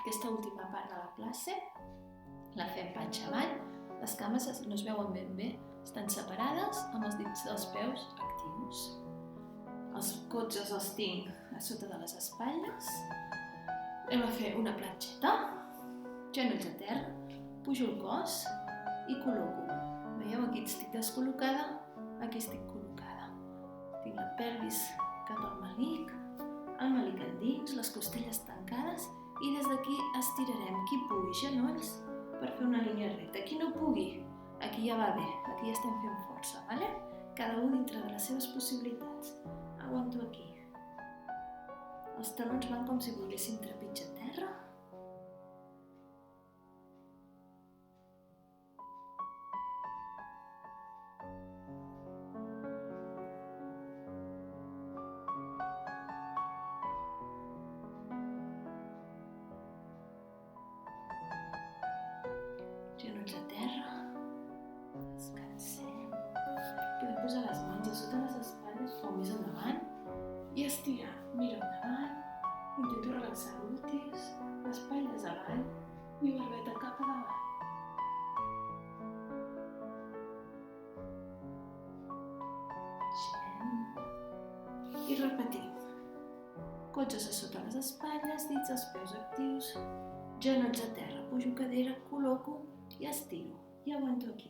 Aquesta última part de la classe la fem panxa avall. Les cames no es veuen ben bé, estan separades amb els dits dels peus actius. Els cotxes els tinc a sota de les espatlles. Anem a fer una planxeta, genolls a terra, pujo el cos i col·loco. Veieu, aquí estic descol·locada, aquí estic col·locada. Tinc la pelvis cap al melic, el melic endins, les costelles tancades i des d'aquí estirarem qui pugui genolls per fer una línia recta. Qui no pugui, aquí ja va bé, aquí ja estem fent força, vale? Cada un dintre de les seves possibilitats. Aguanto aquí. Els talons van com si volguessin trepitjar terra. Genolls a terra. Descansem. Podem posar les mans a sota les espatlles o més endavant i estirar. Miro endavant, intento relaxar glúteos, espatlles avall i barbeta cap a davant. Deixem. I repetim. Cotxes a sota les espatlles, dits als peus actius, genolls a terra, pujo cadera, col·loco i estiro. I aguanto aquí.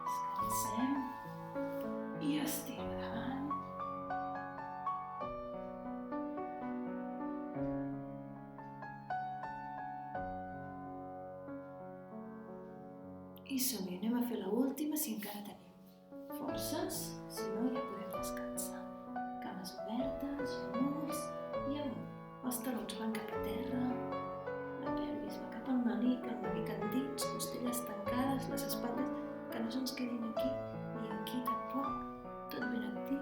Descansem i estiro davant. I som-hi, anem a fer l'última si encara tenim forces, si no ja podem descansar. Cames obertes, genolls i amunt. Els talons van cap a terra, la pelvis va cap al melic endins, costelles tancades, les espatlles que no se'ns quedin aquí ni aquí tampoc, tot ben actiu.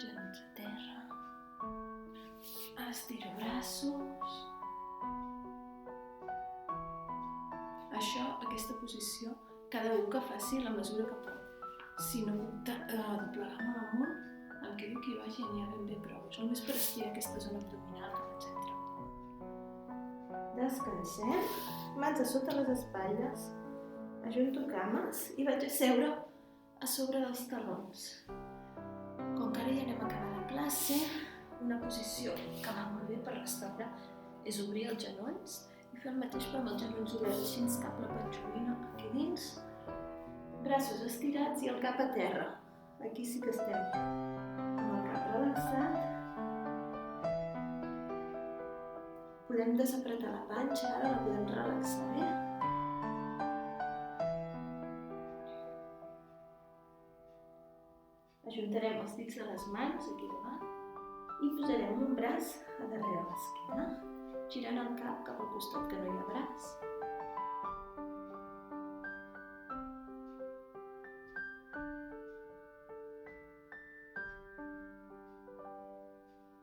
Genolls a terra, estiro braços. Aquesta posició, cada un que faci la mesura que pot. Si no puc doblegar-me amunt, em quedo aquí baix i n'hi ha ben bé prou. És només per estirar aquesta zona abdominal que ens hem treballat. Descansem, mans a sota les espatlles, ajunto cames i vaig a seure a sobre dels talons. Com que ara ja anem a acabar la classe, una posició que va molt bé per restaurar és obrir els genolls i fer el mateix però amb els genolls oberts, així cap la patxolina aquí dins, braços estirats i el cap a terra. Aquí sí que estem amb el cap relaxat. Podem desapretar la panxa, ara la podem relaxar bé. Ajuntarem els dits de les mans aquí davant i posarem un braç a darrere l'esquena, girant el cap cap al costat que no hi ha braç.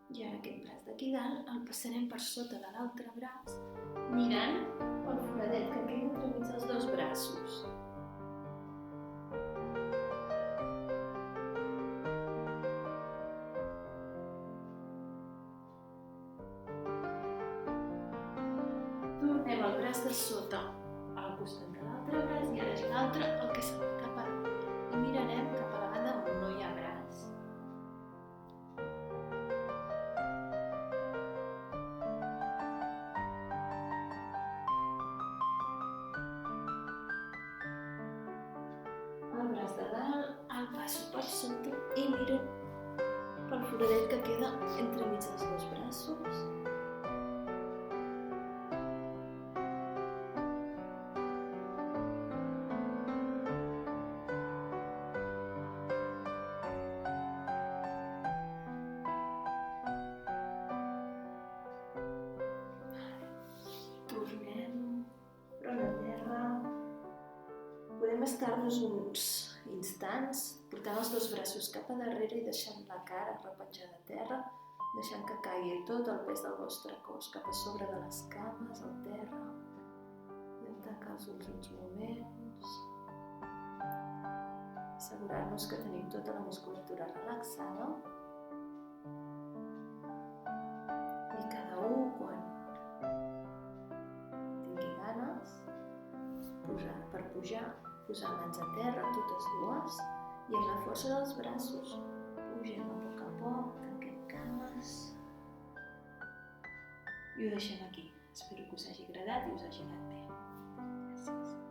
I ara aquest braç d'aquí dalt el passarem per sota de l'altre braç, mirant el foradet que queda entremig dels dos braços. Tornem el braç de sota al costat de l'altre braç i ara és l'altre el que se'n va cap a dalt. I mirarem cap a la banda on no hi ha braç. El braç de dalt el passo per sota i miro pel foradet que queda entremig dels dos braços. Podem estar-nos uns instants portant els dos braços cap a darrere i deixant la cara repenjada a terra, deixant que caigui tot el pes del vostre cos cap a sobre de les cames, al terra. Podem tancar els ulls uns moments. Assegurar-nos que tenim tota la musculatura relaxada. I cada un, quan tingui ganes, per pujar, posar mans a terra, totes dues, i amb la força dels braços pugem a poc, tanquem cames i ho deixem aquí. Espero que us hagi agradat i us hagi anat bé. Gràcies.